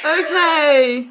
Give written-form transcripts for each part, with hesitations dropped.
Okay.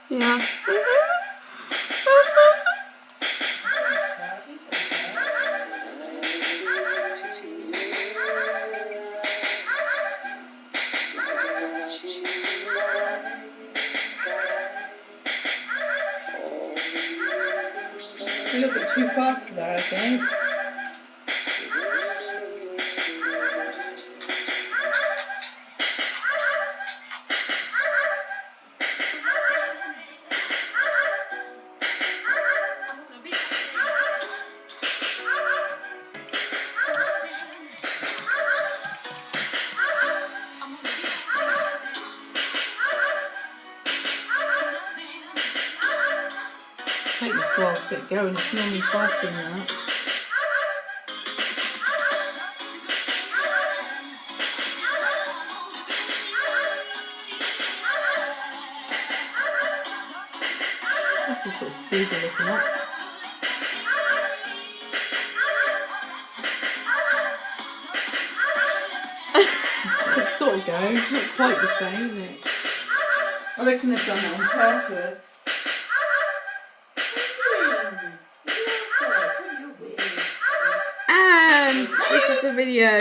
Yeah. A little bit too fast for that, I think. Take this while to get going. It's normally faster than that. That's the sort of speed we're looking at. It's sort of going. It's not quite the same, is it? I reckon they've done that on purpose. And this is the video.